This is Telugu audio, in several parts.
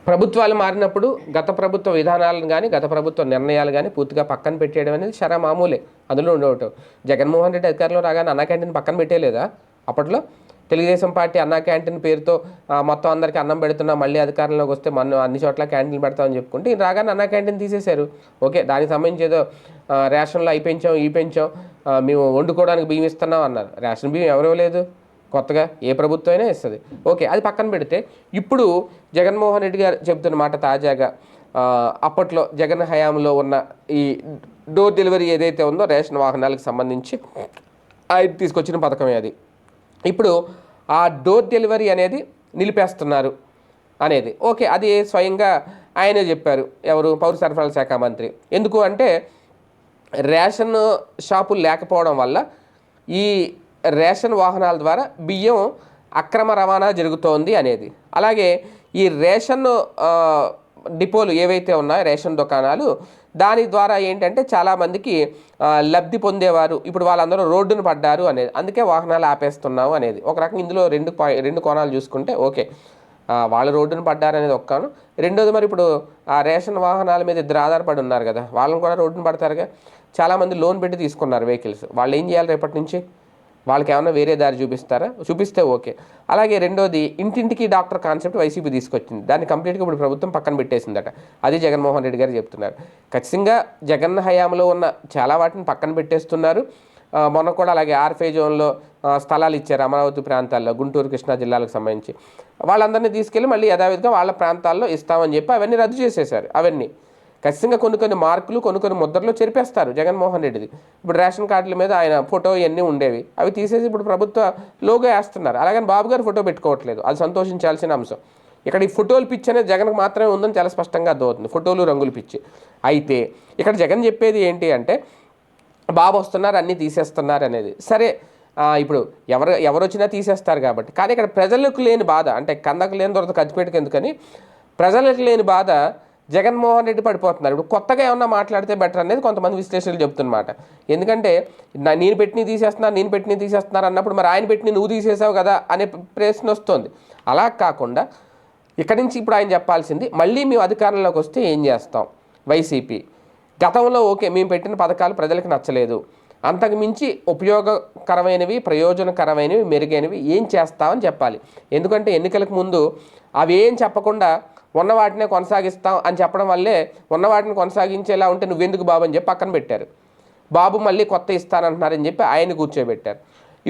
ప్రభుత్వాలు మారినప్పుడు గత ప్రభుత్వ విధానాలను కానీ గత ప్రభుత్వ నిర్ణయాలు కానీ పూర్తిగా పక్కన పెట్టేయడం అనేది షరా మామూలే. అందులో ఉండవటం జగన్మోహన్ రెడ్డి అధికారంలో రాగానే అన్నా క్యాంటీన్ పక్కన పెట్టేయలేదా? అప్పట్లో తెలుగుదేశం పార్టీ అన్నా క్యాంటీన్ పేరుతో మొత్తం అందరికీ అన్నం పెడుతున్నా, మళ్ళీ అధికారంలోకి వస్తే మనం అన్ని చోట్ల క్యాంటీన్లు పెడతామని చెప్పుకుంటే ఈయన రాగానే అన్నా క్యాంటీన్ తీసేశారు. ఓకే, దానికి సంబంధించి ఏదో రేషన్లో అవి పెంచాం ఈ పెంచాం, మేము వండుకోవడానికి బియ్యం ఇస్తున్నాం అన్నారు. రేషన్ బియ్యం ఎవరు ఇవ్వలేదు, కొత్తగా ఏ ప్రభుత్వం అయినా ఇస్తుంది. ఓకే, అది పక్కన పెడితే ఇప్పుడు జగన్మోహన్ రెడ్డి గారు చెబుతున్న మాట తాజాగా అప్పట్లో జగన్ హయాంలో ఉన్న ఈ డోర్ డెలివరీ ఏదైతే ఉందో రేషన్ వాహనాలకు సంబంధించి ఆయన తీసుకొచ్చిన పథకమే అది. ఇప్పుడు ఆ డోర్ డెలివరీ అనేది నిలిపేస్తున్నారు అనేది. ఓకే, అది స్వయంగా ఆయనే చెప్పారు. ఎవరు? పౌర సరఫరాల శాఖ మంత్రి. ఎందుకు అంటే రేషన్ షాపులు లేకపోవడం వల్ల ఈ రేషన్ వాహనాల ద్వారా బియ్యం అక్రమ రవాణా జరుగుతోంది అనేది. అలాగే ఈ రేషన్ డిపోలు ఏవైతే ఉన్నాయో రేషన్ దుకాణాలు, దాని ద్వారా ఏంటంటే చాలామందికి లబ్ధి పొందేవారు ఇప్పుడు వాళ్ళందరూ రోడ్డును పడ్డారు అనేది. అందుకే వాహనాలు ఆపేస్తున్నాము అనేది. ఒక రకంగా ఇందులో రెండు కోణాలు చూసుకుంటే ఓకే, వాళ్ళు రోడ్డును పడ్డారు అనేది ఒక కోణం. రెండోది మరి ఇప్పుడు ఆ రేషన్ వాహనాల మీద ఇద్దరు ఆధారపడి ఉన్నారు కదా, వాళ్ళని కూడా రోడ్డును పడతారుగా. చాలామంది లోన్ పెట్టి తీసుకున్నారు వెహికల్స్. వాళ్ళు ఏం చేయాలి రేపటి నుంచి? వాళ్ళకి ఏమైనా వేరే దారి చూపిస్తారా? చూపిస్తే ఓకే. అలాగే రెండోది ఇంటింటికి డాక్టర్ కాన్సెప్ట్ వైసీపీ తీసుకొచ్చింది. దాన్ని కంప్లీట్గా ఇప్పుడు ప్రభుత్వం పక్కన పెట్టేసిందట. అది జగన్మోహన్ రెడ్డి గారు చెప్తున్నారు. ఖచ్చితంగా జగన్ హయాంలో ఉన్న చాలా వాటిని పక్కన పెట్టేస్తున్నారు. మొన్న కూడా అలాగే ఆర్ఫే జోన్లో స్థలాలు ఇచ్చారు అమరావతి ప్రాంతాల్లో, గుంటూరు కృష్ణా జిల్లాలకు సంబంధించి. వాళ్ళందరినీ తీసుకెళ్ళి మళ్ళీ యథావిధిగా వాళ్ళ ప్రాంతాల్లో ఇస్తామని చెప్పి అవన్నీ రద్దు చేసేశారు. అవన్నీ ఖచ్చితంగా కొన్ని మార్కులు కొన్ని ముద్రలు చెరిపేస్తారు జగన్మోహన్ రెడ్డిది. ఇప్పుడు రేషన్ కార్డుల మీద ఆయన ఫోటో ఇవన్నీ ఉండేవి, అవి తీసేసి ఇప్పుడు ప్రభుత్వ లోగో వేస్తున్నారు. అలాగని బాబు గారు ఫోటో పెట్టుకోవట్లేదు. అది సంతోషించాల్సిన అంశం. ఇక్కడ ఈ ఫోటోలు పిచ్చి అనేది జగన్కి మాత్రమే ఉందని చాలా స్పష్టంగా అర్థమవుతుంది. ఫోటోలు రంగులు పిచ్చి. అయితే ఇక్కడ జగన్ చెప్పేది ఏంటి అంటే బాబు వస్తున్నారు అన్నీ తీసేస్తున్నారు అనేది. సరే, ఇప్పుడు ఎవరు వచ్చినా తీసేస్తారు కాబట్టి. కానీ ఇక్కడ ప్రజలకు లేని బాధ, అంటే కందకు లేని దొరత ఖర్చుపెట్టుకు ఎందుకని ప్రజలకు లేని బాధ జగన్మోహన్ రెడ్డి పడిపోతున్నారు. ఇప్పుడు కొత్తగా ఏమన్నా మాట్లాడితే బెటర్ అనేది కొంతమంది విశ్లేషకులు చెప్తున్నమాట. ఎందుకంటే నేను పెట్టిన తీసేస్తున్నారు అన్నప్పుడు మరి ఆయన పెట్టిన నువ్వు తీసేసావు కదా అనే ప్రశ్న వస్తుంది. అలా కాకుండా ఇక్కడి నుంచి ఇప్పుడు ఆయన చెప్పాల్సింది మళ్ళీ మేము అధికారంలోకి వస్తే ఏం చేస్తాం. వైసీపీ గతంలో ఓకే మేము పెట్టిన పథకాలు ప్రజలకు నచ్చలేదు, అంతకు మించి ఉపయోగకరమైనవి ప్రయోజనకరమైనవి మెరుగైనవి ఏం చేస్తామని చెప్పాలి. ఎందుకంటే ఎన్నికలకు ముందు అవి ఏం చెప్పకుండా ఉన్న వాటినే కొనసాగిస్తాం అని చెప్పడం వల్లే ఉన్న వాటిని కొనసాగించేలా ఉంటే నువ్వెందుకు బాబు అని చెప్పి పక్కన పెట్టారు. బాబు మళ్ళీ కొత్త ఇస్తానంటున్నారని చెప్పి ఆయన కూర్చోబెట్టారు.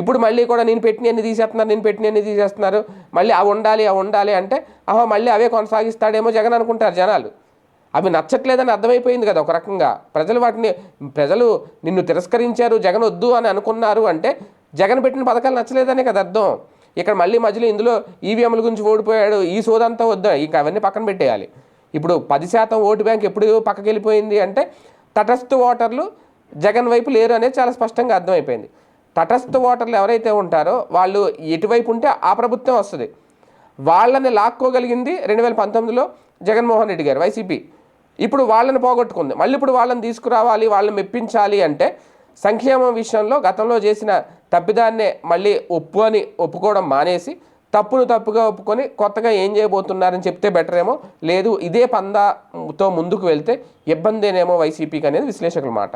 ఇప్పుడు మళ్ళీ కూడా నేను పెట్టినన్ని తీసేస్తున్నారు, మళ్ళీ అవి ఉండాలి అంటే మళ్ళీ అవే కొనసాగిస్తాడేమో జగన్ అనుకుంటారు జనాలు. అవి నచ్చట్లేదని అర్థమైపోయింది కదా ఒక రకంగా. ప్రజలు నిన్ను తిరస్కరించారు, జగన్ వద్దు అని అనుకున్నారు అంటే జగన్ పెట్టిన పథకాలు నచ్చలేదనే కదా అర్థం. ఇక్కడ మళ్ళీ మధ్యలో ఇందులో ఈవీఎంల గురించి ఓడిపోయాడు, ఈ సోదంతా వద్దా, ఇంకా అవన్నీ పక్కన పెట్టేయాలి. ఇప్పుడు 10% ఓటు బ్యాంక్ ఎప్పుడు పక్కకి వెళ్ళిపోయింది అంటే తటస్థ ఓటర్లు జగన్ వైపు లేరు అనేది చాలా స్పష్టంగా అర్థమైపోయింది. తటస్థ ఓటర్లు ఎవరైతే ఉంటారో వాళ్ళు ఎటువైపు ఉంటే ఆ ప్రభుత్వం వస్తుంది. వాళ్ళని లాక్కోగలిగింది 2019లో జగన్మోహన్ రెడ్డి గారు వైసీపీ. ఇప్పుడు వాళ్ళని పోగొట్టుకుంది. మళ్ళీ ఇప్పుడు వాళ్ళని తీసుకురావాలి, వాళ్ళని మెప్పించాలి అంటే సంక్షేమం విషయంలో గతంలో చేసిన తప్పిదాన్నే మళ్ళీ ఒప్పుకోవడం మానేసి తప్పుగా ఒప్పుకొని కొత్తగా ఏం చేయబోతున్నారని చెప్తే బెటర్ ఏమో. లేదు ఇదే పందాతో ముందుకు వెళ్తే ఇబ్బందేనేమో వైసీపీకి అనేది విశ్లేషకుల మాట.